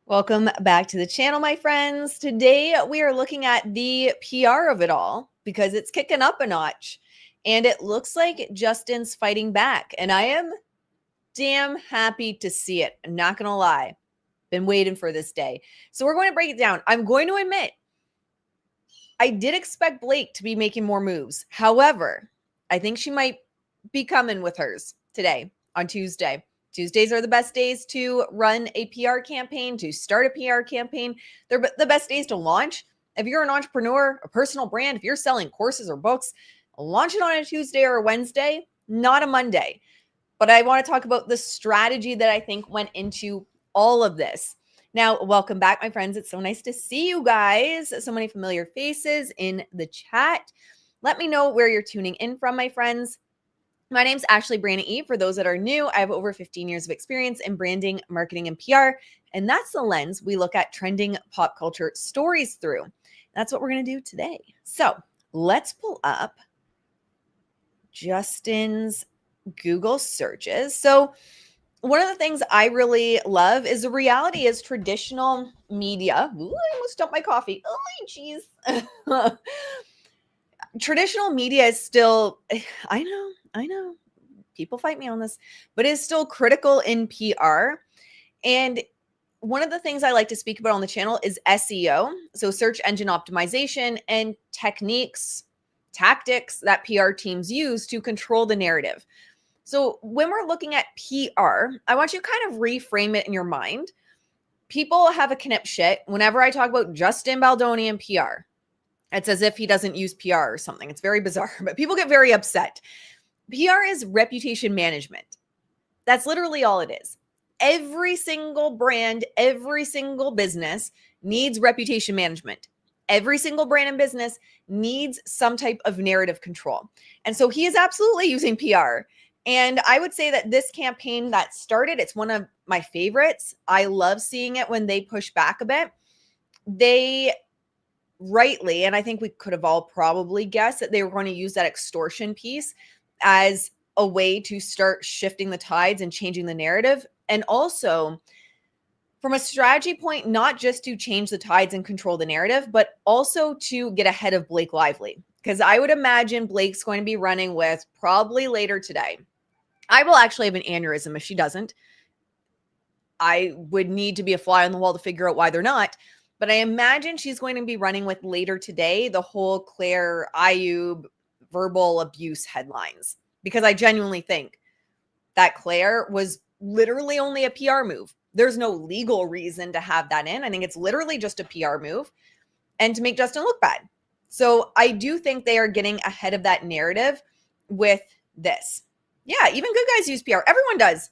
Welcome back to the channel, my friends. Today we are looking at the PR of it all because it's kicking up a notch and it looks like Justin's fighting back. And I am damn happy to see it. I'm not going to lie. Been waiting for this day. So we're going to break it down. I'm going to admit, I did expect Blake to be making more moves. However, I think she might be coming with hers today on Tuesday. Tuesdays are the best days to run a PR campaign, to start a PR campaign. They're the best days to launch. If you're an entrepreneur, a personal brand, if you're selling courses or books, launch it on a Tuesday or a Wednesday, not a Monday. But I want to talk about the strategy that I think went into all of this. Now, welcome back, my friends. It's so nice to see you guys. So many familiar faces in the chat. Let me know where you're tuning in from, my friends. My name's Ashley Baldoni'S. For those that are new, I have over 15 years of experience in branding, marketing, and PR. And that's the lens we look at trending pop culture stories through. That's what we're going to do today. So let's pull up Justin's Google searches. So one of the things I really love is the reality is traditional media. Ooh, I almost dumped my coffee. Oh, jeez. Traditional media is still, I know, people fight me on this, but is still critical in PR. And one of the things I like to speak about on the channel is SEO. So search engine optimization and tactics that PR teams use to control the narrative. So when we're looking at PR, I want you to kind of reframe it in your mind. People have a knip shit whenever I talk about Justin Baldoni and PR. It's as if he doesn't use PR or something. It's very bizarre, but people get very upset. PR is reputation management. That's literally all it is. Every single brand, every single business needs reputation management. Every single brand and business needs some type of narrative control. And so he is absolutely using PR. And I would say that this campaign that started, it's one of my favorites. I love seeing it when they push back a bit. They rightly, and I think we could have all probably guessed that they were going to use that extortion piece as a way to start shifting the tides and changing the narrative. And also from a strategy point, not just to change the tides and control the narrative, but also to get ahead of Blake Lively. Because I would imagine Blake's going to be running with probably later today. I will actually have an aneurysm if she doesn't. I would need to be a fly on the wall to figure out why they're not. But I imagine she's going to be running with later today the whole Claire Ayoub verbal abuse headlines. Because I genuinely think that Claire was literally only a PR move. There's no legal reason to have that in. I think it's literally just a PR move and to make Justin look bad. So I do think they are getting ahead of that narrative with this. Yeah, even good guys use PR. Everyone does.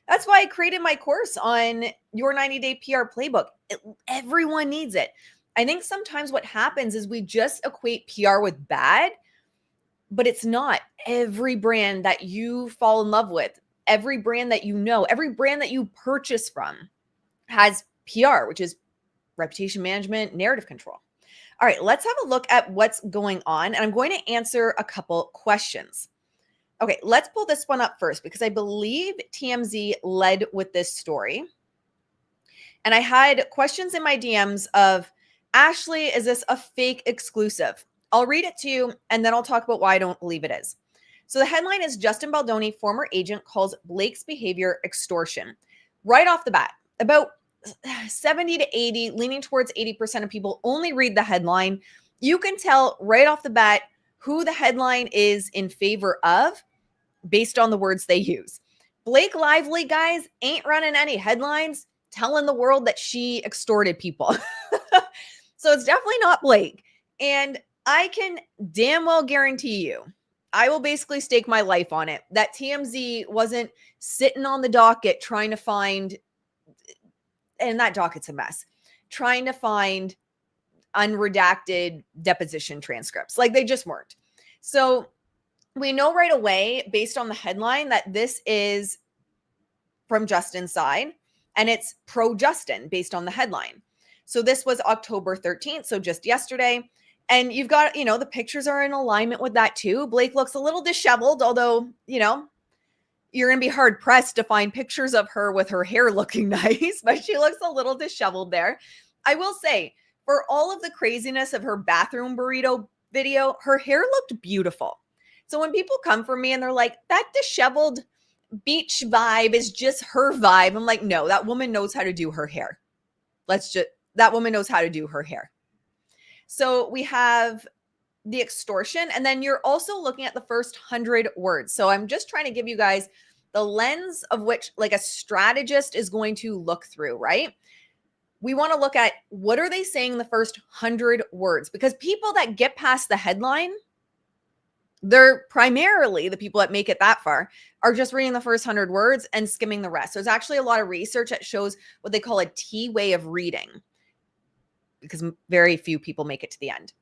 That's why I created my course on your 90-day PR playbook. Everyone needs it. I think sometimes what happens is we just equate PR with bad, but it's not. Every brand that you fall in love with, every brand that you know, every brand that you purchase from has PR, which is reputation management, narrative control. All right, let's have a look at what's going on. And I'm going to answer a couple questions. Okay, let's pull this one up first because I believe TMZ led with this story. And I had questions in my DMs of, Ashley, is this a fake exclusive? I'll read it to you and then I'll talk about why I don't believe it is. So the headline is Justin Baldoni, former agent, calls Blake's behavior extortion. Right off the bat, about 70 to 80, leaning towards 80% of people only read the headline. You can tell right off the bat who the headline is in favor of based on the words they use. Blake Lively, guys, ain't running any headlines telling the world that she extorted people. So it's definitely not Blake. And I can damn well guarantee you, I will basically stake my life on it, that TMZ wasn't sitting on the docket trying to find, and that docket's a mess, trying to find unredacted deposition transcripts. Like they just weren't. So we know right away based on the headline that this is from Justin's side and it's pro Justin based on the headline. So this was October 13th. So just yesterday. And you've got, the pictures are in alignment with that too. Blake looks a little disheveled, although, you're going to be hard pressed to find pictures of her with her hair looking nice, but she looks a little disheveled there. I will say, for all of the craziness of her bathroom burrito video, her hair looked beautiful. So when people come for me and they're like, that disheveled beach vibe is just her vibe, I'm like, no, that woman knows how to do her hair. That woman knows how to do her hair. So we have the extortion, and then you're also looking at the first 100 words. So I'm just trying to give you guys the lens of which like a strategist is going to look through, right? We want to look at what are they saying in the first 100 words, because people that get past the headline, they're primarily the people that make it that far are just reading the first 100 words and skimming the rest. There's actually a lot of research that shows what they call a T way of reading, because very few people make it to the end.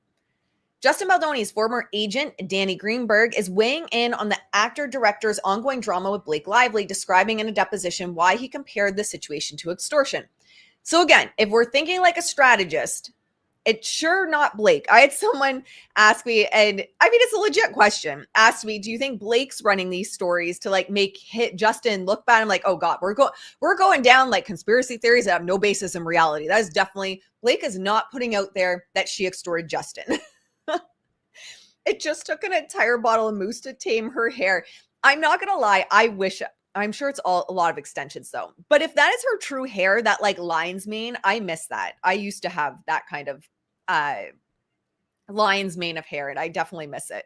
Justin Baldoni's former agent, Danny Greenberg, is weighing in on the actor-director's ongoing drama with Blake Lively, describing in a deposition why he compared the situation to extortion. So again, if we're thinking like a strategist, it's sure not Blake. I had someone ask me, and I mean, it's a legit question, asked me, do you think Blake's running these stories to like make Justin look bad? I'm like, oh God, we're going down like conspiracy theories that have no basis in reality. That is definitely, Blake is not putting out there that she extorted Justin. It just took an entire bottle of mousse to tame her hair. I'm not going to lie. I'm sure it's a lot of extensions though. But if that is her true hair, that like lion's mane, I miss that. I used to have that kind of lion's mane of hair, and I definitely miss it.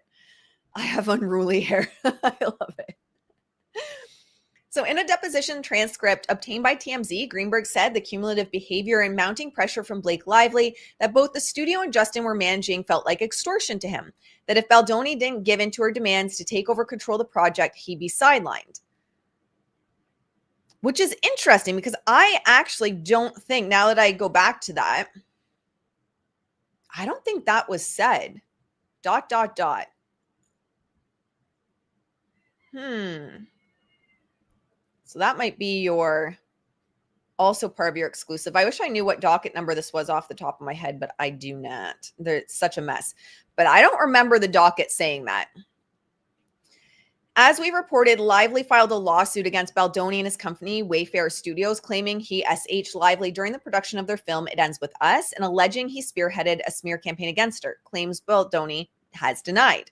I have unruly hair. I love it. So in a deposition transcript obtained by TMZ, Greenberg said the cumulative behavior and mounting pressure from Blake Lively that both the studio and Justin were managing felt like extortion to him, that if Baldoni didn't give in to her demands to take over control of the project, he'd be sidelined. Which is interesting because I actually don't think, now that I go back to that, I don't think that was said. ... So that might be also part of your exclusive. I wish I knew what docket number this was off the top of my head, but I do not. It's such a mess. But I don't remember the docket saying that. As we reported, Lively filed a lawsuit against Baldoni and his company, Wayfarer Studios, claiming he SH Lively during the production of their film It Ends With Us, and alleging he spearheaded a smear campaign against her, claims Baldoni has denied.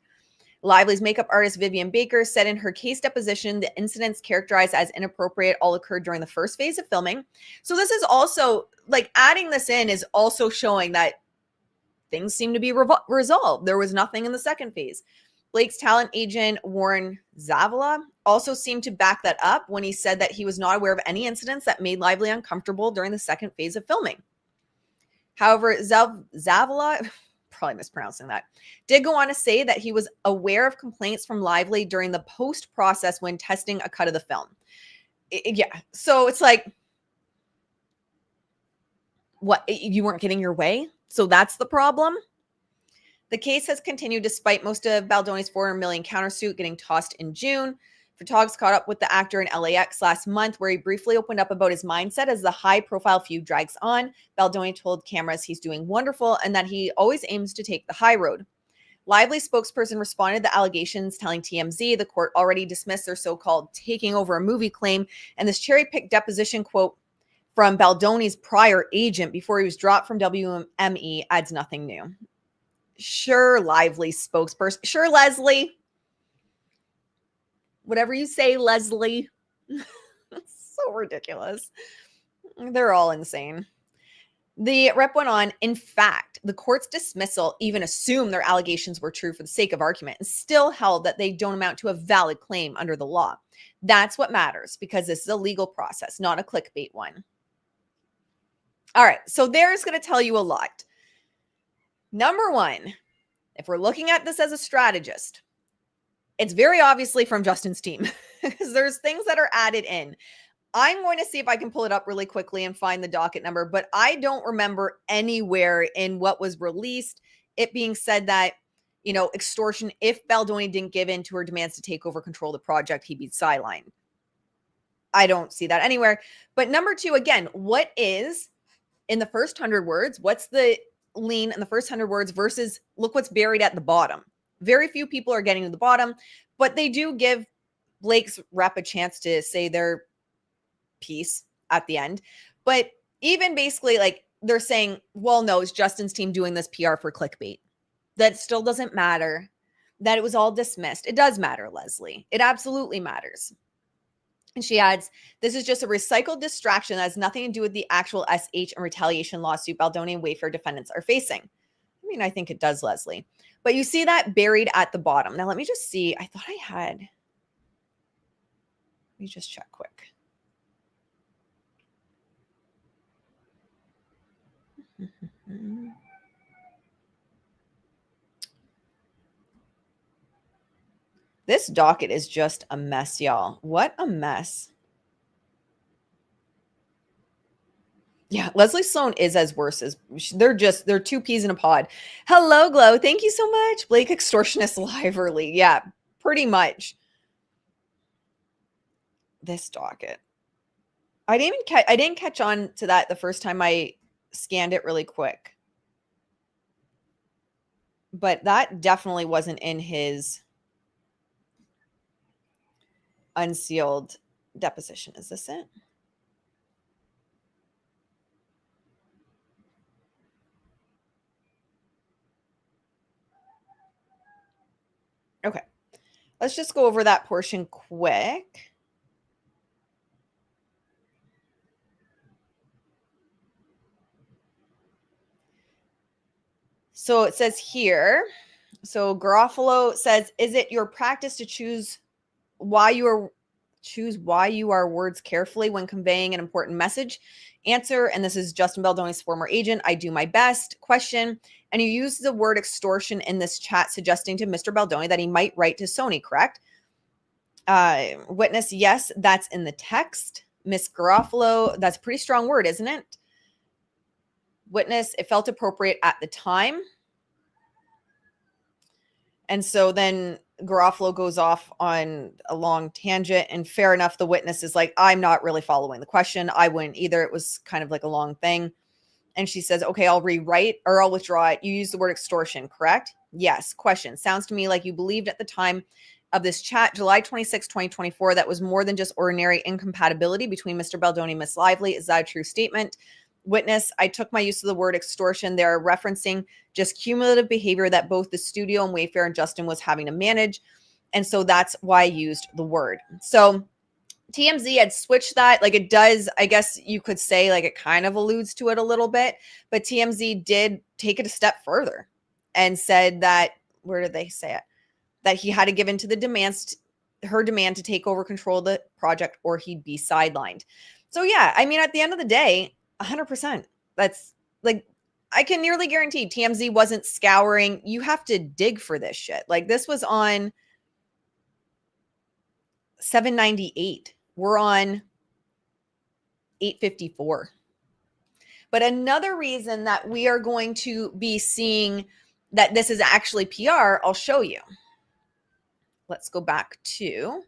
Lively's makeup artist Vivian Baker said in her case deposition the incidents characterized as inappropriate all occurred during the first phase of filming. So this is also, like, adding this in is also showing that things seem to be resolved. There was nothing in the second phase. Blake's talent agent, Warren Zavala, also seemed to back that up when he said that he was not aware of any incidents that made Lively uncomfortable during the second phase of filming. However, Zavala, probably mispronouncing that, did go on to say that he was aware of complaints from Lively during the post process when testing a cut of the film. Yeah. So it's like, what, you weren't getting your way? So that's the problem. The case has continued despite most of Baldoni's $400 million countersuit getting tossed in June. Photogs caught up with the actor in LAX last month, where he briefly opened up about his mindset as the high-profile feud drags on. Baldoni told cameras he's doing wonderful and that he always aims to take the high road. Lively spokesperson responded to the allegations, telling TMZ the court already dismissed their so-called taking over a movie claim, and this cherry-picked deposition quote from Baldoni's prior agent before he was dropped from WME adds nothing new. Sure, Lively spokesperson. Sure, Leslie. Whatever you say, Leslie. It's so ridiculous. They're all insane. The rep went on, in fact, the court's dismissal even assumed their allegations were true for the sake of argument and still held that they don't amount to a valid claim under the law. That's what matters, because this is a legal process, not a clickbait one. All right, so there's going to tell you a lot. Number one, if we're looking at this as a strategist, it's very obviously from Justin's team because there's things that are added in. I'm going to see if I can pull it up really quickly and find the docket number, but I don't remember anywhere in what was released it being said that, you know, extortion, if Baldoni didn't give in to her demands to take over control of the project, he'd be sidelined. I don't see that anywhere. But number two, again, what is in the first 100 words? What's the lean in the first 100 words versus look what's buried at the bottom? Very few people are getting to the bottom, but they do give Blake's rep a chance to say their piece at the end. But even basically, like, they're saying, well, no, it's Justin's team doing this PR for clickbait. That still doesn't matter. That it was all dismissed. It does matter, Leslie. It absolutely matters. And she adds, this is just a recycled distraction that has nothing to do with the actual SH and retaliation lawsuit Baldoni and Wayfair defendants are facing. I mean, I think it does, Leslie. But you see that buried at the bottom. Now, let me just see. I thought I had. Let me just check quick. This docket is just a mess, y'all. What a mess. Yeah, Leslie Sloan is as worse as they're two peas in a pod. Hello, Glow. Thank you so much. Blake extortionist live early. Yeah, pretty much. This docket. I didn't catch on to that the first time I scanned it really quick. But that definitely wasn't in his unsealed deposition. Is this it? Okay. Let's just go over that portion quick. So it says here, so Garofalo says, is it your practice to choose why you are words carefully when conveying an important message? Answer, and this is Justin Baldoni's former agent, I do my best. Question, and you use the word extortion in this chat, suggesting to Mr. Baldoni that he might write to Sony, correct? Witness, yes, that's in the text. Miss Garofalo, that's a pretty strong word, isn't it? Witness, it felt appropriate at the time. And so then Garofalo goes off on a long tangent, and fair enough, the witness is like, I'm not really following the question. I wouldn't either. It was kind of like a long thing. And she says, okay, I'll rewrite or I'll withdraw it. You use the word extortion, correct? Yes. Question, sounds to me like you believed at the time of this chat, July 26, 2024, that was more than just ordinary incompatibility between Mr. Baldoni and Miss Lively. Is that a true statement? Witness, I took my use of the word extortion. They're referencing just cumulative behavior that both the studio and Wayfair and Justin was having to manage. And so that's why I used the word. So TMZ had switched that. Like, it does, I guess you could say, like, it kind of alludes to it a little bit, but TMZ did take it a step further and said that, where did they say it? That he had to give in to the demands, her demand to take over control of the project or he'd be sidelined. So yeah, I mean, at the end of the day, 100%. That's like, I can nearly guarantee TMZ wasn't scouring. You have to dig for this shit. Like, this was on 798. We're on 854. But another reason that we are going to be seeing that this is actually PR, I'll show you. Let's go back to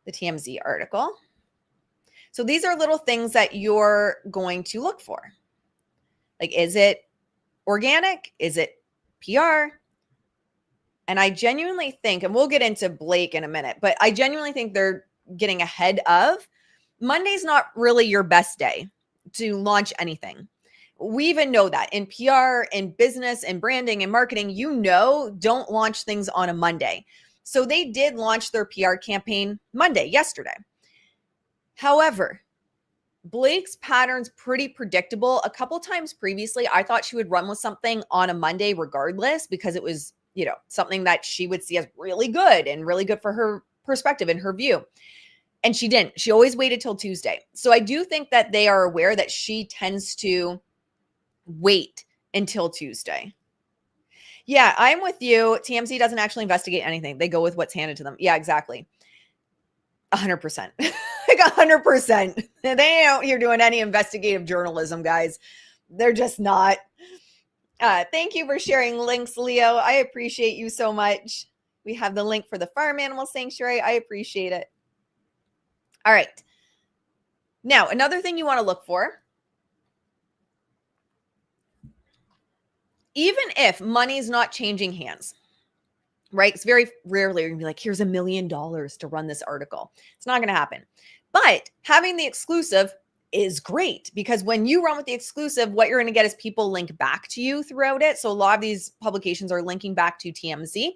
the TMZ article. So these are little things that you're going to look for. Like, is it organic? Is it PR? And I genuinely think, and we'll get into Blake in a minute, but I genuinely think they're getting ahead of. Monday's not really your best day to launch anything. We even know that in PR, in business, in branding, and marketing, don't launch things on a Monday. So they did launch their PR campaign Monday, yesterday. However, Blake's pattern's pretty predictable. A couple times previously, I thought she would run with something on a Monday regardless, because it was, something that she would see as really good and really good for her perspective and her view. And she didn't. She always waited till Tuesday. So I do think that they are aware that she tends to wait until Tuesday. Yeah, I'm with you. TMZ doesn't actually investigate anything. They go with what's handed to them. Yeah, exactly. 100%. Like 100%. They ain't out here doing any investigative journalism, guys. They're just not. Thank you for sharing links, Leo. I appreciate you so much. We have the link for the Farm Animal Sanctuary. I appreciate it. All right. Now, another thing you want to look for, even if money's not changing hands, right? It's very rarely you're gonna be like, here's $1 million to run this article. It's not gonna happen. But having the exclusive is great because when you run with the exclusive, what you're going to get is people link back to you throughout it. So a lot of these publications are linking back to TMZ.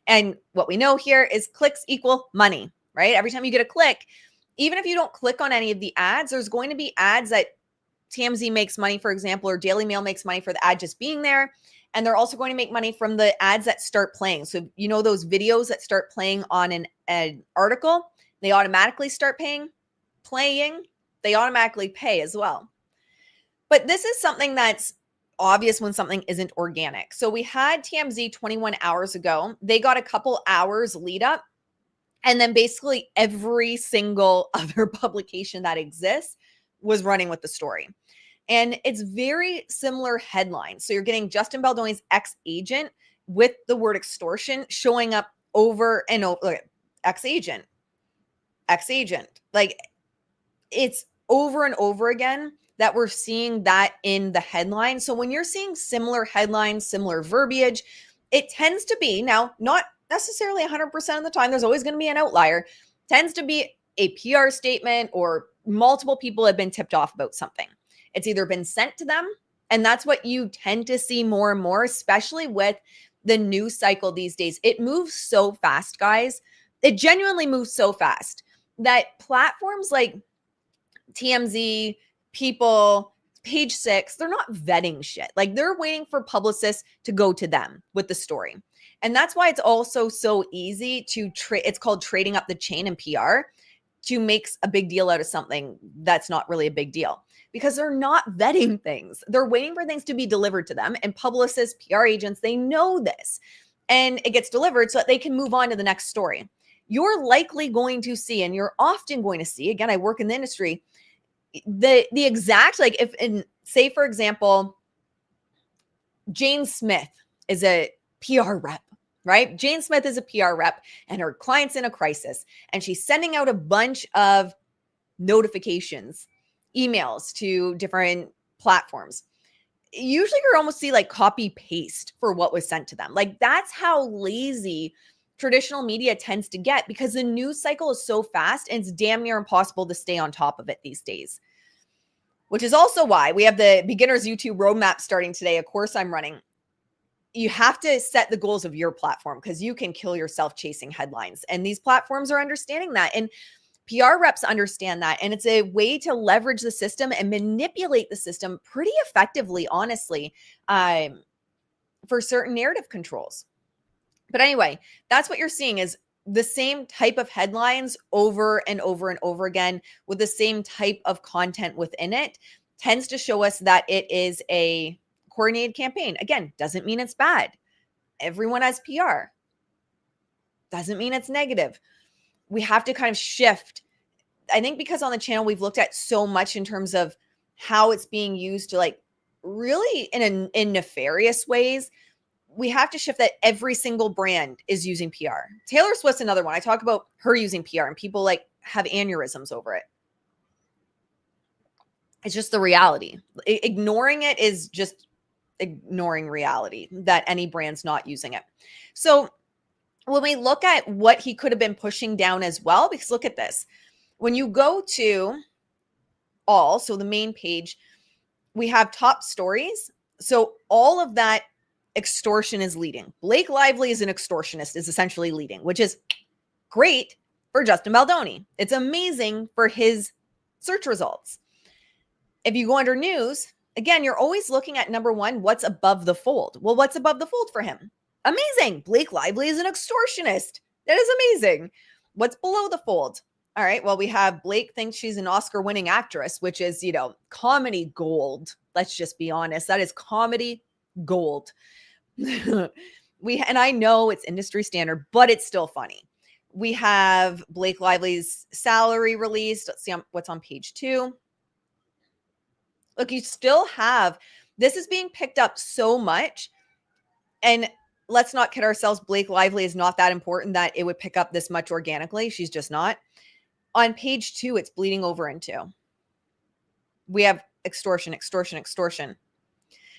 And what we know here is clicks equal money, right? Every time you get a click, even if you don't click on any of the ads, there's going to be ads that TMZ makes money, for example, or Daily Mail makes money for the ad just being there. And they're also going to make money from the ads that start playing. So, you know, those videos that start playing on an article, they automatically start playing, they automatically pay as well. But this is something that's obvious when something isn't organic. So we had TMZ 21 hours ago. They got a couple hours lead up. And then basically every single other publication that exists was running with the story. And it's very similar headlines. So you're getting Justin Baldoni's ex-agent with the word extortion showing up over and over. Ex-agent. Like, it's over and over again that we're seeing that in the headline. So when you're seeing similar headlines, similar verbiage, it tends to be, now, not necessarily 100% of the time, there's always going to be an outlier, tends to be a PR statement or multiple people have been tipped off about something. It's either been sent to them, and that's what you tend to see more and more, especially with the news cycle these days. It moves so fast, guys. It genuinely moves so fast that platforms like TMZ, People, Page Six, they're not vetting shit. Like, they're waiting for publicists to go to them with the story. And that's why it's also so easy to it's called trading up the chain in PR, to make a big deal out of something that's not really a big deal, because they're not vetting things. They're waiting for things to be delivered to them. And publicists, PR agents, they know this. And it gets delivered so that they can move on to the next story. You're likely going to see, and you're often going to see, again, I work in the industry, the exact, like, if in, say, for example, Jane Smith is a PR rep, right? Jane Smith is a PR rep and her client's in a crisis and she's sending out a bunch of notifications, emails to different platforms. Usually you're almost see like copy paste for what was sent to them. Like, that's how lazy traditional media tends to get, because the news cycle is so fast and it's damn near impossible to stay on top of it these days. Which is also why we have the beginner's YouTube roadmap starting today, a course I'm running. You have to set the goals of your platform because you can kill yourself chasing headlines. And these platforms are understanding that. And PR reps understand that. And it's a way to leverage the system and manipulate the system pretty effectively, honestly, for certain narrative controls. But anyway, that's what you're seeing is the same type of headlines over and over and over again with the same type of content within it tends to show us that it is a coordinated campaign. Again, doesn't mean it's bad. Everyone has PR. Doesn't mean it's negative. We have to kind of shift. I think because on the channel, we've looked at so much in terms of how it's being used to, like, really in nefarious ways. We have to shift that every single brand is using PR. Taylor Swift's another one. I talk about her using PR and people like have aneurysms over it. It's just the reality. Ignoring it is just ignoring reality that any brand's not using it. So when we look at what he could have been pushing down as well, because look at this. When you go to all, so the main page, we have top stories. So all of that extortion is leading. Blake Lively is an extortionist, is essentially leading, which is great for Justin Baldoni. It's amazing for his search results. If you go under news, again, you're always looking at number one, what's above the fold? Well, what's above the fold for him? Amazing. Blake Lively is an extortionist. That is amazing. What's below the fold? All right. Well, we have Blake thinks she's an Oscar-winning actress, which is, you know, comedy gold. Let's just be honest. That is comedy gold. And I know it's industry standard, but it's still funny. We have Blake Lively's salary released. Let's see what's on page 2. Look, you still have, this is being picked up so much. And let's not kid ourselves. Blake Lively is not that important that it would pick up this much organically. She's just not. On page 2, it's bleeding over into. We have extortion, extortion, extortion.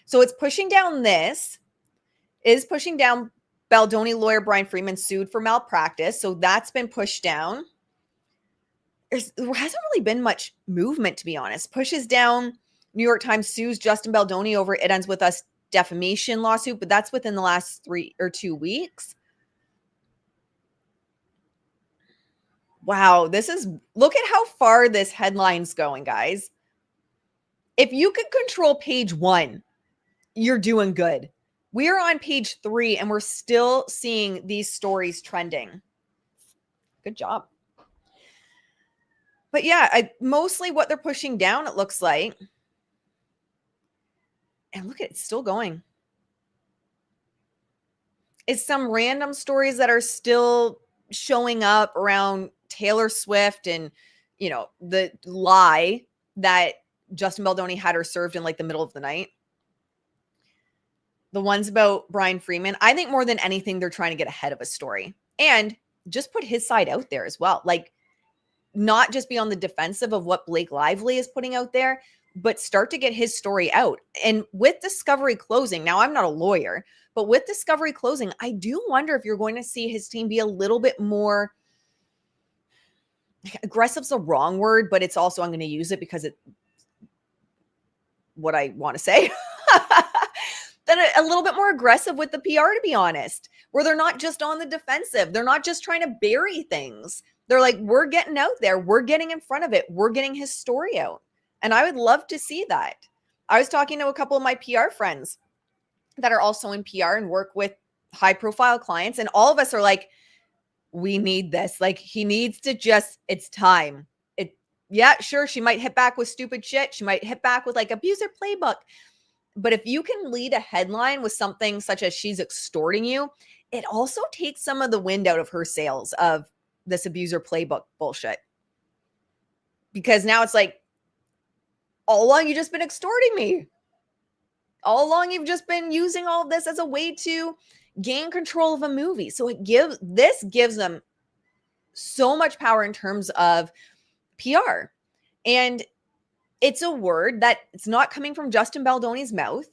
So it's pushing down this, is pushing down Baldoni lawyer Brian Freeman sued for malpractice. So that's been pushed down. There hasn't really been much movement, to be honest. Pushes down. New York Times sues Justin Baldoni over It Ends With Us defamation lawsuit, but that's within the last 3 or 2 weeks. Wow, look at how far this headline's going, guys. If you could control page 1, you're doing good. We are on page 3 and we're still seeing these stories trending. Good job. But yeah, mostly what they're pushing down, it looks like. And look, it's still going. It's some random stories that are still showing up around Taylor Swift and, the lie that Justin Baldoni had her served in like the middle of the night. The ones about Brian Freeman, I think more than anything, they're trying to get ahead of a story and just put his side out there as well. Like, not just be on the defensive of what Blake Lively is putting out there, but start to get his story out. And with discovery closing, now I'm not a lawyer, but with discovery closing, I do wonder if you're going to see his team be a little bit more aggressive's the wrong word, but it's also, I'm going to use it because it's what I want to say. Then a little bit more aggressive with the PR, to be honest, where they're not just on the defensive. They're not just trying to bury things. They're like, we're getting out there. We're getting in front of it. We're getting his story out. And I would love to see that. I was talking to a couple of my PR friends that are also in PR and work with high profile clients. And all of us are like, we need this. Like, he needs to it's time. Yeah, sure. She might hit back with stupid shit. She might hit back with like abuser playbook. But if you can lead a headline with something such as she's extorting you, it also takes some of the wind out of her sails of this abuser playbook bullshit. Because now it's like, all along you've just been extorting me. All along you've just been using all of this as a way to gain control of a movie. So this gives them so much power in terms of PR. And it's a word that it's not coming from Justin Baldoni's mouth.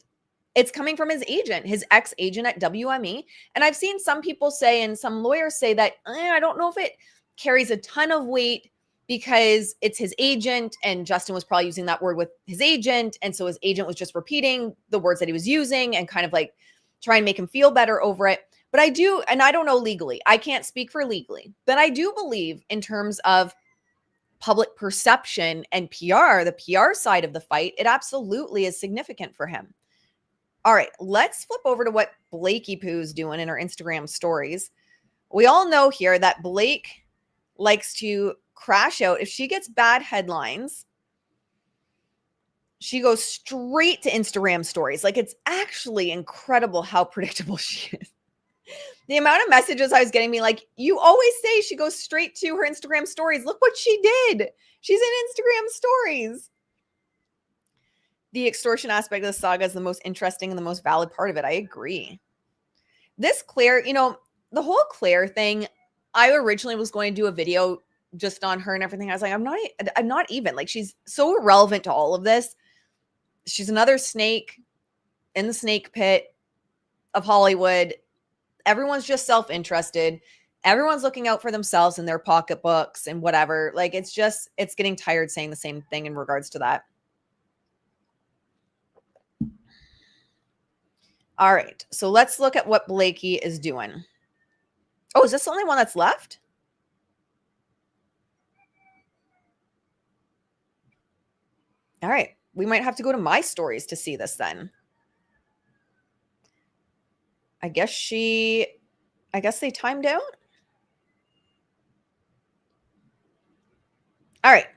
It's coming from his agent, his ex-agent at WME. And I've seen some people say, and some lawyers say that, I don't know if it carries a ton of weight because it's his agent, and Justin was probably using that word with his agent. And so his agent was just repeating the words that he was using and kind of like try and make him feel better over it. But I do, and I don't know legally, I can't speak for legally, but I do believe in terms of public perception and PR, the PR side of the fight, it absolutely is significant for him. All right, let's flip over to what Blakey Poo's doing in her Instagram stories. We all know here that Blake likes to crash out. If she gets bad headlines, she goes straight to Instagram stories. Like, it's actually incredible how predictable she is. The amount of messages I was getting me like, you always say she goes straight to her Instagram stories. Look what she did. She's in Instagram stories. The extortion aspect of the saga is the most interesting and the most valid part of it. I agree. This Claire, the whole Claire thing, I originally was going to do a video just on her and everything. I was like, I'm not even. Like, she's so irrelevant to all of this. She's another snake in the snake pit of Hollywood. Everyone's just self-interested. Everyone's looking out for themselves and their pocketbooks and whatever. Like, it's getting tired saying the same thing in regards to that. All right. So let's look at what Blakey is doing. Oh, is this the only one that's left? All right. We might have to go to my stories to see this then. I guess they timed out. All right.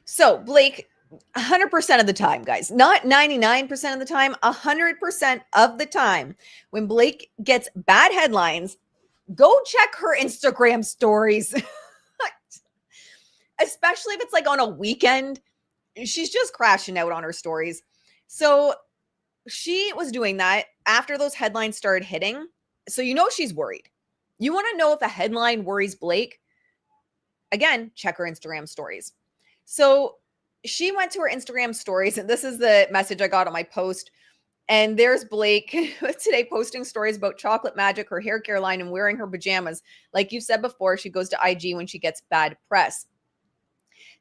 So Blake, 100% of the time, guys, not 99% of the time, 100% of the time, when Blake gets bad headlines, go check her Instagram stories. Especially if it's like on a weekend, she's just crashing out on her stories. So she was doing that after those headlines started hitting. So she's worried. You want to know if a headline worries Blake? Again, check her Instagram stories. So she went to her Instagram stories, and this is the message I got on my post. And there's Blake today posting stories about chocolate magic, her hair care line, and wearing her pajamas. Like you said before, she goes to IG when she gets bad press.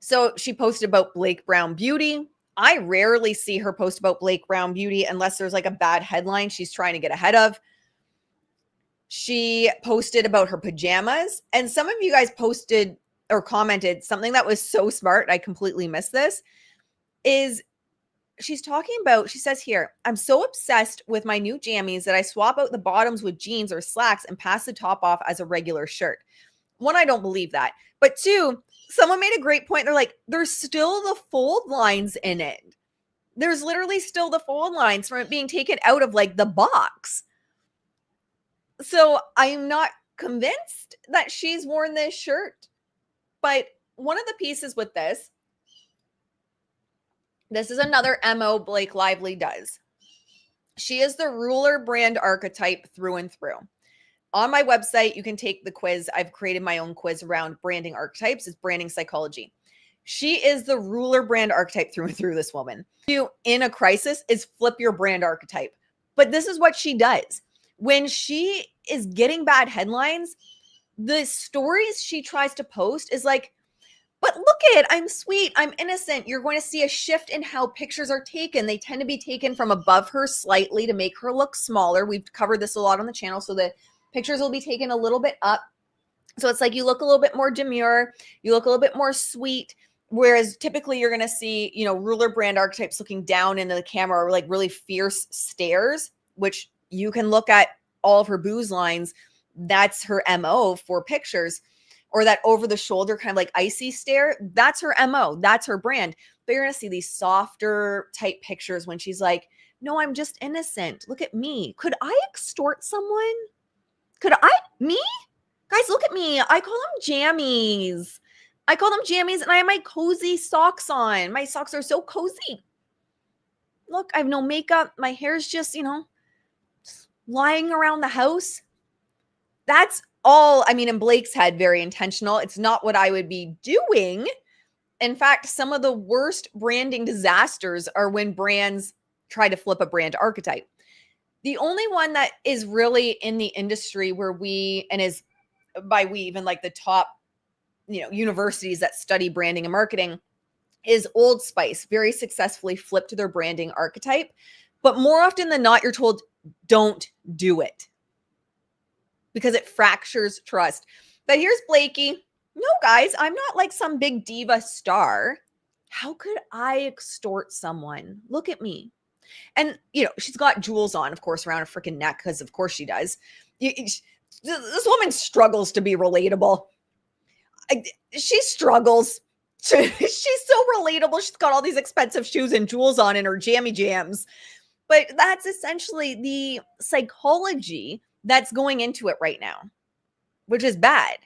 So she posted about Blake Brown Beauty. I rarely see her post about Blake Brown Beauty unless there's like a bad headline she's trying to get ahead of. She posted about her pajamas, and some of you guys posted or commented something that was so smart. I completely missed this. Is she's talking about, she says here, I'm so obsessed with my new jammies that I swap out the bottoms with jeans or slacks and pass the top off as a regular shirt. One, I don't believe that. But two, someone made a great point. They're like, there's still the fold lines in it. There's literally still the fold lines from it being taken out of like the box. So I'm not convinced that she's worn this shirt. But one of the pieces with this is another MO Blake Lively does. She is the ruler brand archetype through and through. On my website, you can take the quiz. I've created my own quiz around branding archetypes. It's branding psychology. She is the ruler brand archetype through and through, this woman. You, in a crisis, is flip your brand archetype. But this is what she does. When she is getting bad headlines, the stories she tries to post is like, but look at it, I'm sweet, I'm innocent. You're going to see a shift in how pictures are taken. They tend to be taken from above her slightly to make her look smaller. We've covered this a lot on the channel, so the pictures will be taken a little bit up. So it's like you look a little bit more demure, you look a little bit more sweet, whereas typically you're going to see, you know, ruler brand archetypes looking down into the camera or like really fierce stares, which you can look at all of her booze lines. That's her MO for pictures. Or that over the shoulder kind of like icy stare. That's her MO. That's her brand. But you're going to see these softer type pictures when she's like, no, I'm just innocent. Look at me. Could I extort someone? Me? Guys, look at me. I call them jammies. And I have my cozy socks on. My socks are so cozy. Look, I have no makeup. My hair's just, just lying around the house. That's all, in Blake's head, very intentional. It's not what I would be doing. In fact, some of the worst branding disasters are when brands try to flip a brand archetype. The only one that is really in the industry where even like the top, universities that study branding and marketing, is Old Spice. Very successfully flipped their branding archetype. But more often than not, you're told, don't do it, because it fractures trust. But here's Blakey. No, guys, I'm not like some big diva star. How could I extort someone? Look at me. And, she's got jewels on, of course, around her freaking neck, because of course she does. This woman struggles to be relatable. She struggles. She's so relatable. She's got all these expensive shoes and jewels on in her jammy jams. But that's essentially the psychology that's going into it right now, which is bad.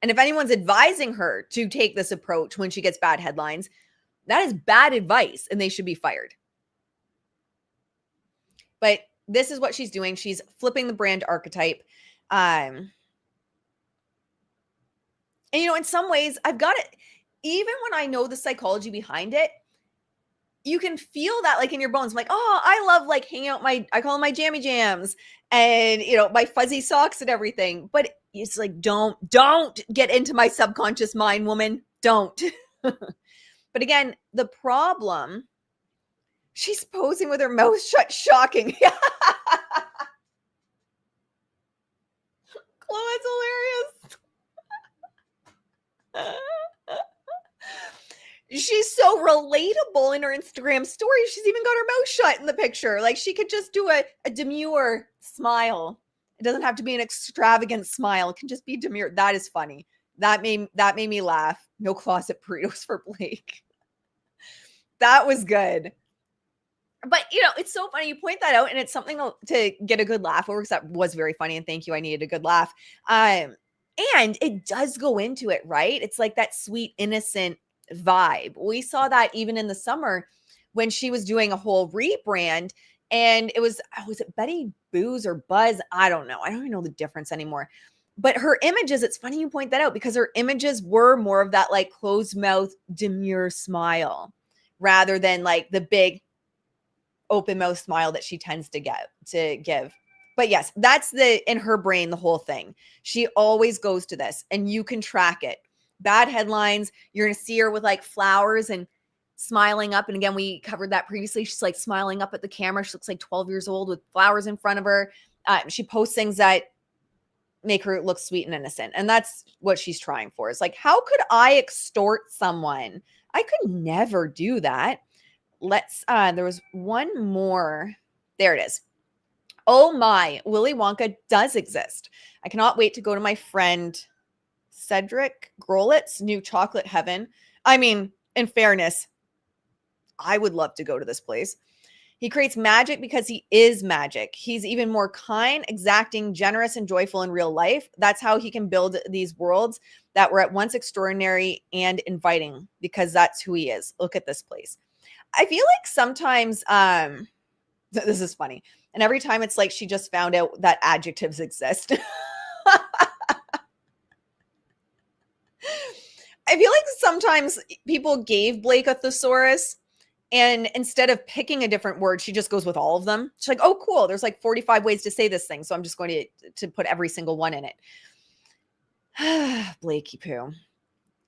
And if anyone's advising her to take this approach when she gets bad headlines, that is bad advice and they should be fired. But this is what she's doing. She's flipping the brand archetype. And, in some ways, I've got it. Even when I know the psychology behind it, you can feel that like in your bones. I'm like, oh, I love like hanging out I call them my jammy jams and, my fuzzy socks and everything. But it's like, don't get into my subconscious mind, woman. Don't. But again, the problem, she's posing with her mouth shut. Shocking. Chloe, it's hilarious. She's so relatable in her Instagram story. She's even got her mouth shut in the picture. Like she could just do a demure smile. It doesn't have to be an extravagant smile. It can just be demure. That is funny. That made me laugh. No closet burritos for Blake. That was good. But, it's so funny. You point that out and it's something to get a good laugh over, because that was very funny. And thank you. I needed a good laugh. And it does go into it, right? It's like that sweet, innocent vibe. We saw that even in the summer when she was doing a whole rebrand, and it was it Betty Booze or Buzz? I don't know. I don't even know the difference anymore. But her images, it's funny you point that out, because her images were more of that like closed mouth, demure smile rather than like the big, open mouth smile that she tends to give. But yes, that's in her brain, the whole thing. She always goes to this, and you can track it. Bad headlines, you're going to see her with like flowers and smiling up. And again, we covered that previously. She's like smiling up at the camera. She looks like 12 years old with flowers in front of her. She posts things that make her look sweet and innocent. And that's what she's trying for. It's like, how could I extort someone? I could never do that. There was one more. There it is. Oh my, Willy Wonka does exist. I cannot wait to go to my friend Cedric Grolitz's new chocolate heaven. I mean, in fairness, I would love to go to this place. He creates magic because he is magic. He's even more kind, exacting, generous, and joyful in real life. That's how he can build these worlds that were at once extraordinary and inviting, because that's who he is. Look at this place. I feel like sometimes, this is funny. And every time it's like she just found out that adjectives exist. I feel like sometimes people gave Blake a thesaurus, and instead of picking a different word, she just goes with all of them. She's like, oh, cool. There's like 45 ways to say this thing. So I'm just going to put every single one in it. Blakey poo.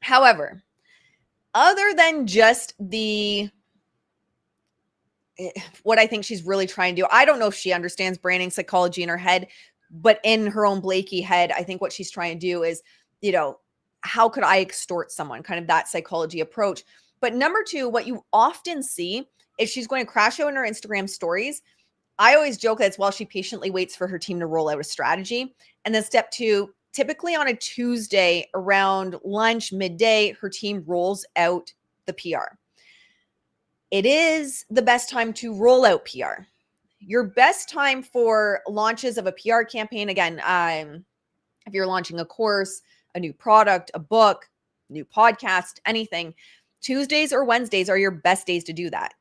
However, other than just what I think she's really trying to do, I don't know if she understands branding psychology in her head, but in her own Blakey head, I think what she's trying to do is, how could I extort someone? Kind of that psychology approach. But number two, what you often see is she's going to crash out in her Instagram stories. I always joke that it's while she patiently waits for her team to roll out a strategy. And then step two, typically on a Tuesday around lunch, midday, her team rolls out the PR. It is the best time to roll out PR. Your best time for launches of a PR campaign, again, if you're launching a course, a new product, a book, new podcast, anything, Tuesdays or Wednesdays are your best days to do that.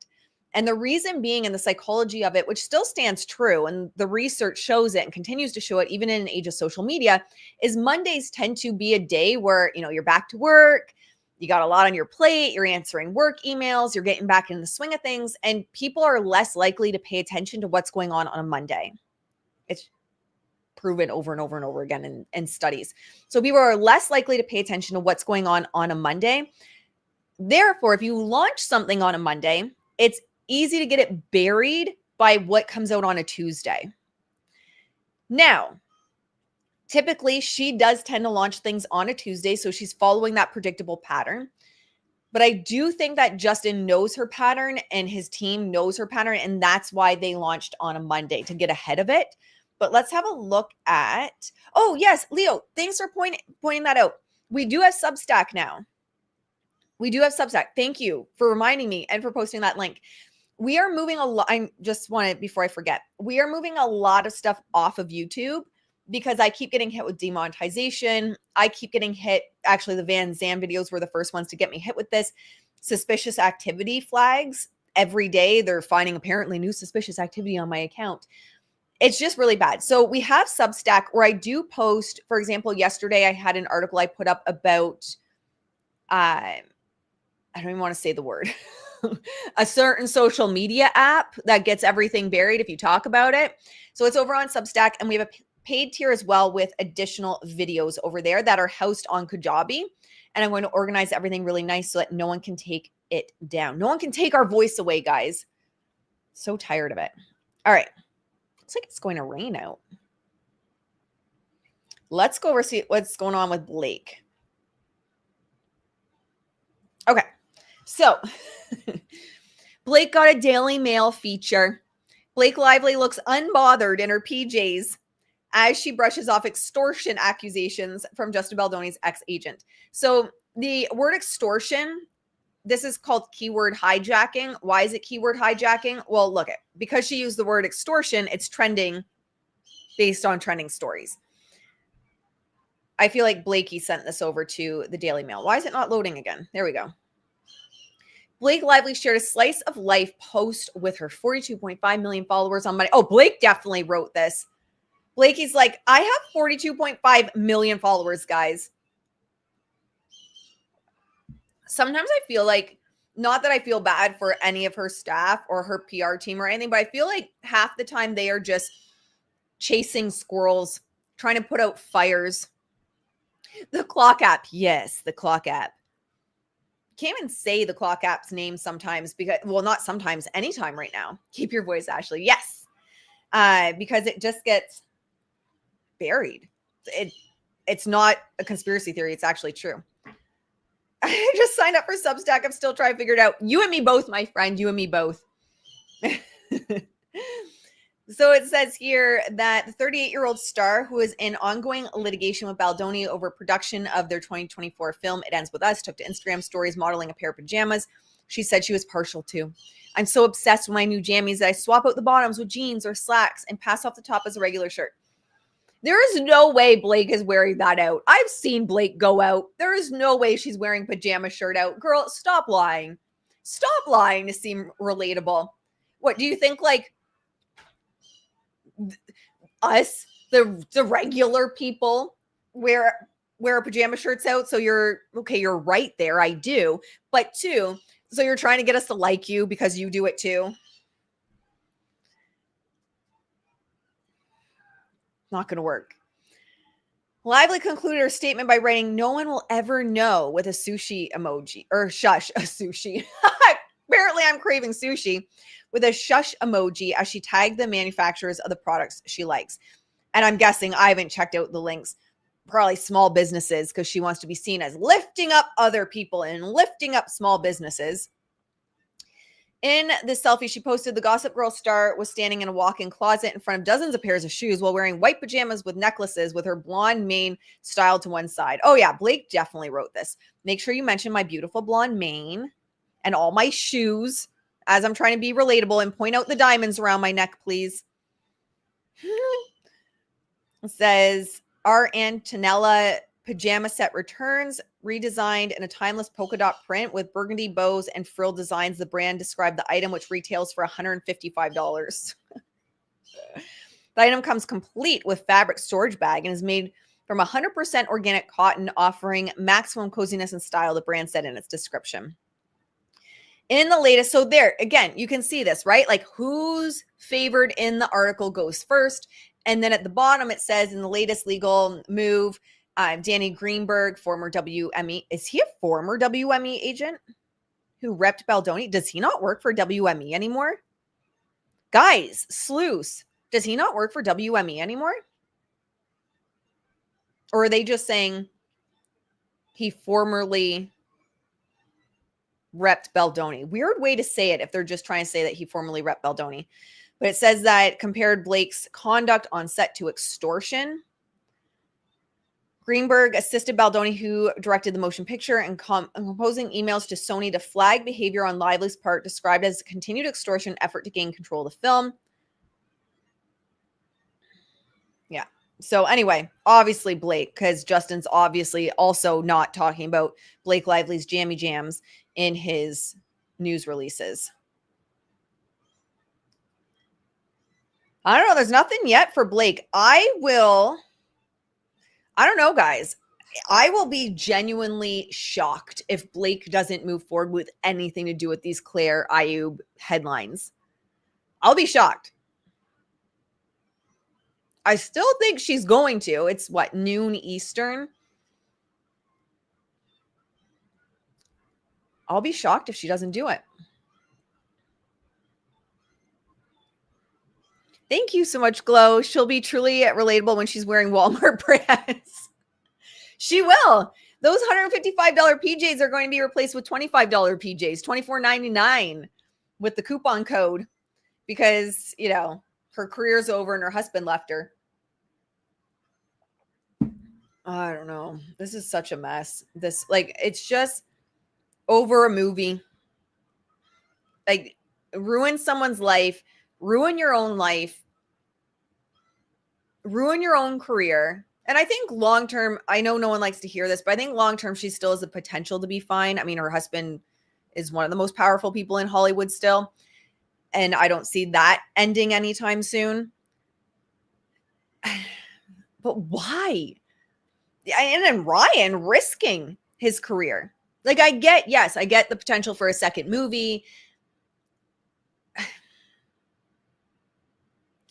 And the reason being, in the psychology of it, which still stands true, and the research shows it and continues to show it even in an age of social media, is Mondays tend to be a day where, you're back to work, you got a lot on your plate, you're answering work emails, you're getting back in the swing of things, and people are less likely to pay attention to what's going on a Monday. It's proven over and over and over again in studies. So people are less likely to pay attention to what's going on a Monday. Therefore, if you launch something on a Monday, it's easy to get it buried by what comes out on a Tuesday. Now, typically, she does tend to launch things on a Tuesday, so she's following that predictable pattern. But I do think that Justin knows her pattern and his team knows her pattern, and that's why they launched on a Monday, to get ahead of it. But let's have a look at, oh, yes, Leo, thanks for pointing that out. We do have Substack now. We do have Substack. Thank you for reminding me and for posting that link. We are moving a lot. I just want to, before I forget, we are moving a lot of stuff off of YouTube because I keep getting hit with demonetization. I keep getting hit. Actually, the Van Zandt videos were the first ones to get me hit with this. Suspicious activity flags. Every day they're finding apparently new suspicious activity on my account. It's just really bad. So we have Substack where I do post, for example, yesterday I had an article I put up about, I don't even want to say the word, a certain social media app that gets everything buried if you talk about it. So it's over on Substack, and we have a paid tier as well with additional videos over there that are housed on Kajabi. And I'm going to organize everything really nice so that no one can take it down. No one can take our voice away, guys. So tired of it. All right. Looks like it's going to rain out. Let's go over see what's going on with Blake. Okay. So Blake got a Daily Mail feature. Blake Lively looks unbothered in her PJs as she brushes off extortion accusations from Justin Baldoni's ex-agent. So the word extortion, this is called keyword hijacking. Why is it keyword hijacking? Well, look, because she used the word extortion, it's trending based on trending stories. I feel like Blakey sent this over to the Daily Mail. Why is it not loading again? There we go. Blake Lively shared a slice of life post with her 42.5 million followers on Monday. Oh, Blake definitely wrote this. Blakey's like, I have 42.5 million followers, guys. Sometimes I feel like not that I feel bad for any of her staff or her PR team or anything, but I feel like half the time they are just chasing squirrels, trying to put out fires. The clock app. Yes, the clock app. Can't even say the clock app's name sometimes because, well, not sometimes, anytime right now. Keep your voice, Ashley. Yes. Because it just gets buried. It's not a conspiracy theory. It's actually true. I just signed up for Substack. I'm still trying to figure it out. You and me both, my friend. You and me both. So it says here that the 38-year-old star who is in ongoing litigation with Baldoni over production of their 2024 film, It Ends With Us, took to Instagram stories modeling a pair of pajamas she said she was partial to. I'm so obsessed with my new jammies that I swap out the bottoms with jeans or slacks and pass off the top as a regular shirt. There is no way Blake is wearing that out. I've seen Blake go out. There is no way she's wearing pajama shirt out. Girl, stop lying. Stop lying to seem relatable. What, do you think like us, the regular people, wear pajama shirts out? So you're right there. I do. But two, so you're trying to get us to like you because you do it too. Not going to work. Lively concluded her statement by writing, "No one will ever know," with a sushi emoji, or shush, a sushi. Apparently I'm craving sushi, with a shush emoji as she tagged the manufacturers of the products she likes. And I'm guessing, I haven't checked out the links, probably small businesses, because she wants to be seen as lifting up other people and lifting up small businesses. In this selfie she posted, the Gossip Girl star was standing in a walk-in closet in front of dozens of pairs of shoes while wearing white pajamas with necklaces with her blonde mane styled to one side. Oh yeah, Blake definitely wrote this. Make sure you mention my beautiful blonde mane and all my shoes as I'm trying to be relatable and point out the diamonds around my neck, please. It says, our Antonella pajama set returns, redesigned in a timeless polka dot print with burgundy bows and frill designs. The brand described the item, which retails for $155. The item comes complete with fabric storage bag and is made from 100% organic cotton, offering maximum coziness and style, the brand said in its description. In the latest, so there, again, you can see this, right? Like who's favored in the article goes first. And then at the bottom, it says, in the latest legal move, Danny Greenberg, former WME. Is he a former WME agent who repped Baldoni? Does he not work for WME anymore? Guys, sleuths, does he not work for WME anymore? Or are they just saying he formerly repped Baldoni? Weird way to say it if they're just trying to say that he formerly repped Baldoni. But it says that compared Blake's conduct on set to extortion. Greenberg assisted Baldoni, who directed the motion picture, and composing emails to Sony to flag behavior on Lively's part described as a continued extortion effort to gain control of the film. Yeah. So anyway, obviously Blake, because Justin's obviously also not talking about Blake Lively's jammy jams in his news releases. I don't know. There's nothing yet for Blake. I don't know, guys. I will be genuinely shocked if Blake doesn't move forward with anything to do with these Claire Ayoub headlines. I'll be shocked. I still think she's going to. It's what, noon Eastern? I'll be shocked if she doesn't do it. Thank you so much, Glow. She'll be truly relatable when she's wearing Walmart brands. She will. Those $155 PJs are going to be replaced with $25 PJs, $24.99 with the coupon code because, you know, her career's over and her husband left her. I don't know. This is such a mess. This, like, it's just over a movie. Like, ruin someone's life, ruin your own life, ruin your own career. And I think long-term, I know no one likes to hear this, but I think long-term, she still has the potential to be fine. I mean, her husband is one of the most powerful people in Hollywood still. And I don't see that ending anytime soon. But why? And then Ryan risking his career. Like, I get the potential for a second movie.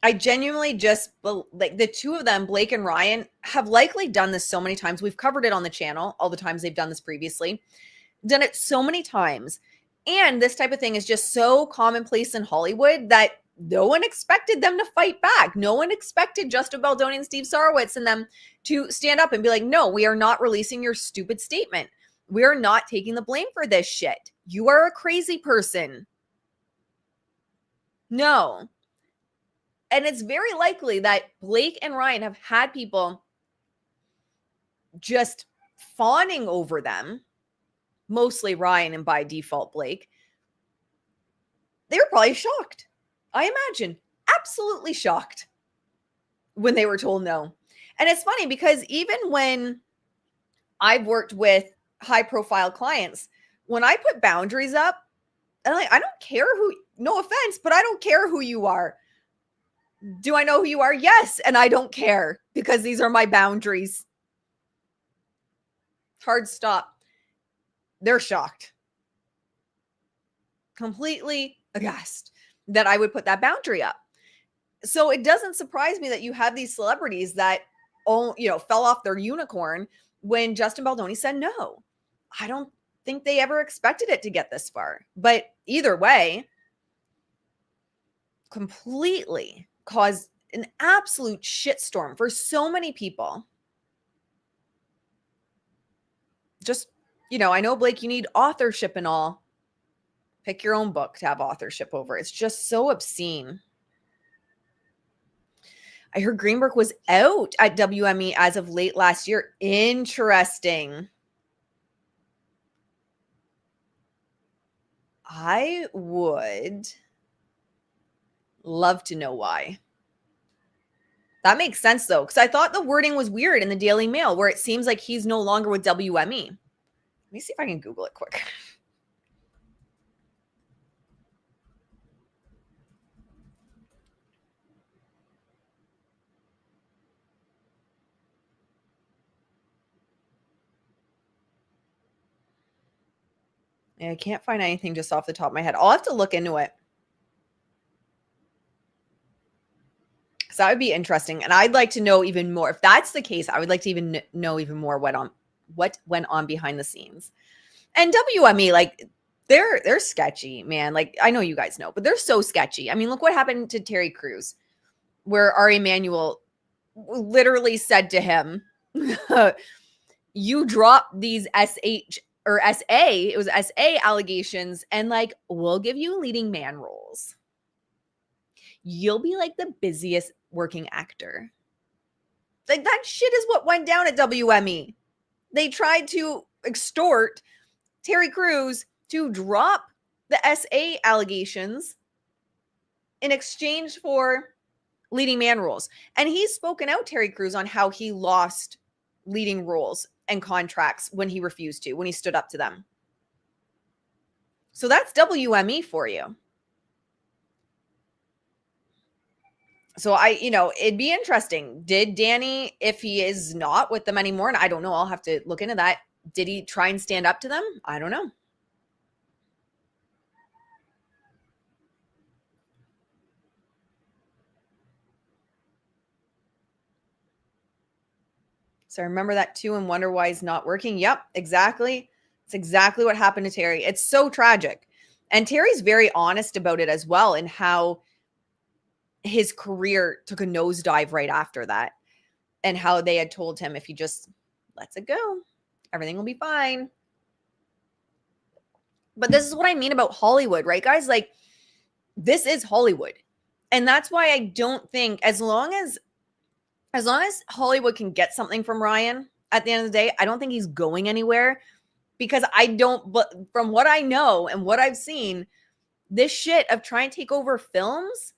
I genuinely just, like, the two of them, Blake and Ryan, have likely done this so many times. We've covered it on the channel, all the times they've done this previously, done it so many times. And this type of thing is just so commonplace in Hollywood that no one expected them to fight back. No one expected Justin Baldoni and Steve Sarowitz and them to stand up and be like, no, we are not releasing your stupid statement. We are not taking the blame for this shit. You are a crazy person. No. And it's very likely that Blake and Ryan have had people just fawning over them, mostly Ryan and by default Blake. They were probably shocked. I imagine absolutely shocked when they were told no. And it's funny because even when I've worked with high profile clients, when I put boundaries up, I'm like, I don't care who, no offense, but I don't care who you are. Do I know who you are? Yes. And I don't care because these are my boundaries. Hard stop. They're shocked. Completely aghast that I would put that boundary up. So it doesn't surprise me that you have these celebrities that, fell off their unicorn when Justin Baldoni said no. I don't think they ever expected it to get this far. But either way, completely caused an absolute shitstorm for so many people. Just, I know, Blake, you need authorship and all. Pick your own book to have authorship over. It's just so obscene. I heard Greenberg was out at WME as of late last year. Interesting. I would love to know why. That makes sense, though, because I thought the wording was weird in the Daily Mail, where it seems like he's no longer with WME. Let me see if I can Google it quick. I can't find anything just off the top of my head. I'll have to look into it. Because that would be interesting. And I'd like to know even more. If that's the case, I would like to even know even more what went on behind the scenes. And WME, like, they're sketchy, man. Like, I know you guys know, but they're so sketchy. I mean, look what happened to Terry Crews, where Ari Emanuel literally said to him, you drop these it was SA allegations, and like, we'll give you leading man roles. You'll be like the busiest working actor. Like, that shit is what went down at WME. They tried to extort Terry Crews to drop the SA allegations in exchange for leading man roles. And he's spoken out, Terry Crews, on how he lost leading roles and contracts when he refused to, when he stood up to them. So that's WME for you. So it'd be interesting. Did Danny, if he is not with them anymore, and I don't know, I'll have to look into that. Did he try and stand up to them? I don't know. So I remember that too and wonder why he's not working. Yep, exactly. It's exactly what happened to Terry. It's so tragic. And Terry's very honest about it as well, and how his career took a nosedive right after that, and how they had told him, if he just lets it go, everything will be fine. But this is what I mean about Hollywood, right, guys? Like, this is Hollywood. And that's why I don't think, as long as Hollywood can get something from Ryan at the end of the day, I don't think he's going anywhere, because but from what I know and what I've seen, this shit of trying to take over films,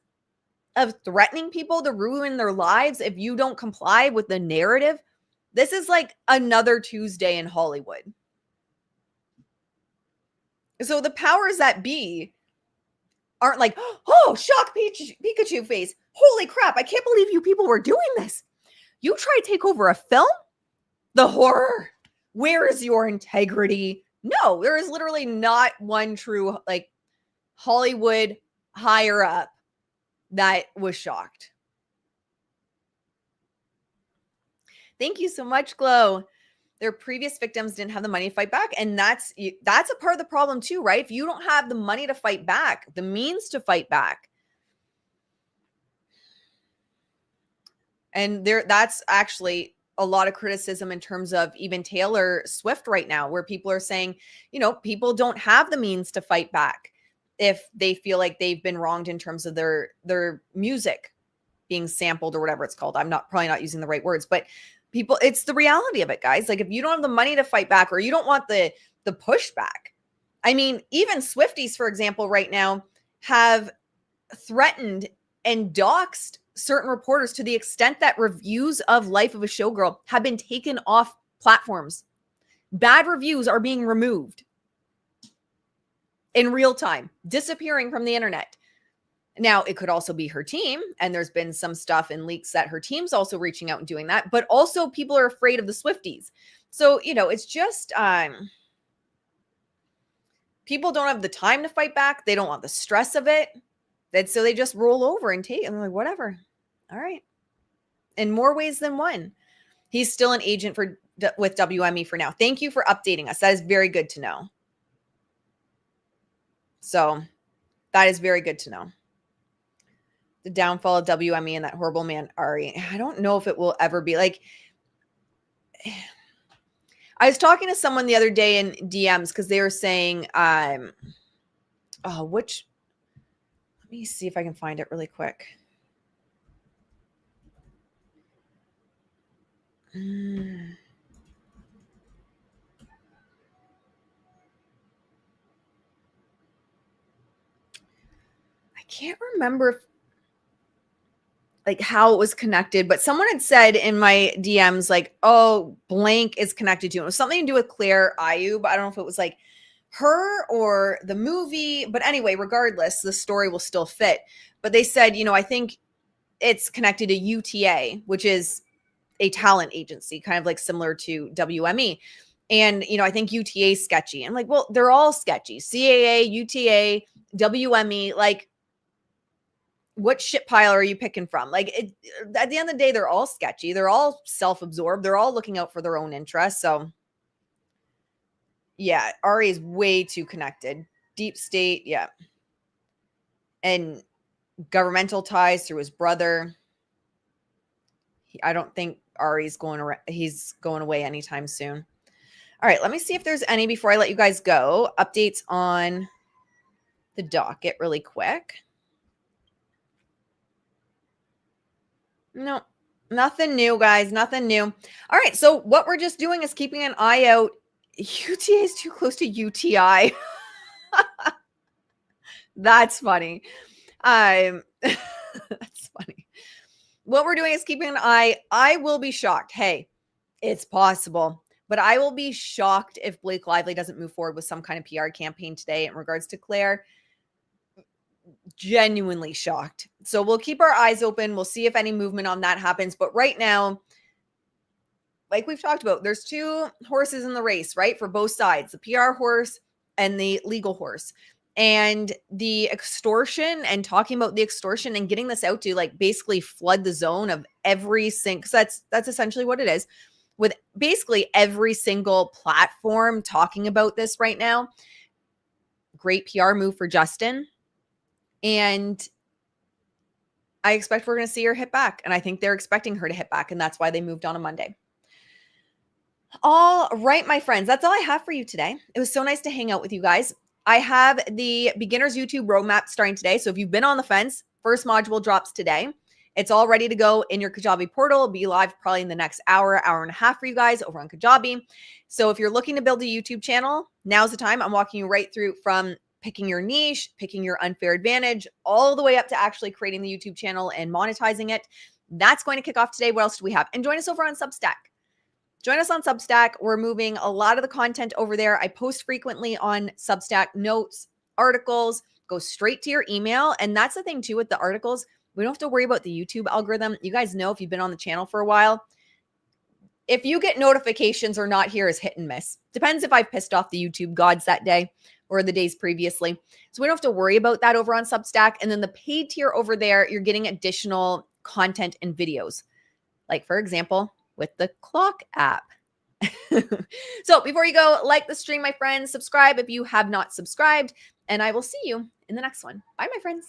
of threatening people to ruin their lives if you don't comply with the narrative, this is like another Tuesday in Hollywood. So the powers that be aren't like, oh, shock Pikachu face. Holy crap, I can't believe you people were doing this. You try to take over a film? The horror. Where is your integrity? No, there is literally not one true like Hollywood higher up that was shocked. Thank you so much, Glow. Their previous victims didn't have the money to fight back, and that's a part of the problem too, right? If you don't have the money to fight back, the means to fight back, and that's actually a lot of criticism in terms of even Taylor Swift right now, where people are saying, people don't have the means to fight back if they feel like they've been wronged in terms of their music being sampled or whatever it's called. I'm probably not using the right words, but people, it's the reality of it, guys. Like if you don't have the money to fight back or you don't want the pushback. I mean, even Swifties, for example, right now have threatened and doxed certain reporters to the extent that reviews of Life of a Showgirl have been taken off platforms. Bad reviews are being removed in real time, disappearing from the internet. Now, it could also be her team, and there's been some stuff in leaks that her team's also reaching out and doing that, but also people are afraid of the Swifties. So, it's just people don't have the time to fight back. They don't want the stress of it. So they just roll over and take, and they're like, whatever. All right. In more ways than one. He's still an agent with WME for now. Thank you for updating us. That is very good to know. So that is very good to know. The downfall of WME and that horrible man, Ari. I don't know if it will ever be like, I was talking to someone the other day in DMs because they were saying, let me see if I can find it really quick. I can't remember how it was connected, but someone had said in my DMs, like, oh, blank is connected to it. It was something to do with Claire Ayoub. I don't know if it was like her or the movie, but anyway, regardless, the story will still fit. But they said, I think it's connected to UTA, which is a talent agency, kind of like similar to WME. And, I think UTA is sketchy. I'm like, well, they're all sketchy. CAA, UTA, WME, like, what shit pile are you picking from? Like, at the end of the day, they're all sketchy. They're all self-absorbed. They're all looking out for their own interests. So, yeah, Ari is way too connected. Deep state, yeah. And governmental ties through his brother. I don't think Ari's he's going away anytime soon. All right, let me see if there's any before I let you guys go. Updates on the docket really quick. No, nothing new, guys. Nothing new. All right, so what we're just doing is keeping an eye out. UTA is too close to UTI. That's funny. That's funny. What we're doing is keeping an eye. I will be shocked. Hey, it's possible. But I will be shocked if Blake Lively doesn't move forward with some kind of PR campaign today in regards to Claire. Genuinely shocked. So we'll keep our eyes open. We'll see if any movement on that happens. But right now, like we've talked about, there's two horses in the race, right? For both sides, the PR horse and the legal horse. And the extortion and talking about the extortion and getting this out to like basically flood the zone of every single, that's essentially what it is, with basically every single platform talking about this right now. Great PR move for Justin. And I expect we're going to see her hit back. And I think they're expecting her to hit back. And that's why they moved on a Monday. All right, my friends, that's all I have for you today. It was so nice to hang out with you guys. I have the beginner's YouTube roadmap starting today. So if you've been on the fence, first module drops today. It's all ready to go in your Kajabi portal. It'll be live probably in the next hour and a half for you guys over on Kajabi. So if you're looking to build a YouTube channel, now's the time. I'm walking you right through from picking your niche, picking your unfair advantage, all the way up to actually creating the YouTube channel and monetizing it. That's going to kick off today. What else do we have? And join us over on Substack. Join us on Substack. We're moving a lot of the content over there. I post frequently on Substack, notes, articles, go straight to your email. And that's the thing too with the articles. We don't have to worry about the YouTube algorithm. You guys know if you've been on the channel for a while, if you get notifications or not here is hit and miss. Depends if I've pissed off the YouTube gods that day or the days previously. So we don't have to worry about that over on Substack. And then the paid tier over there, you're getting additional content and videos. Like, for example, with the clock app. So before you go, like the stream, my friends, subscribe if you have not subscribed, and I will see you in the next one. Bye, my friends.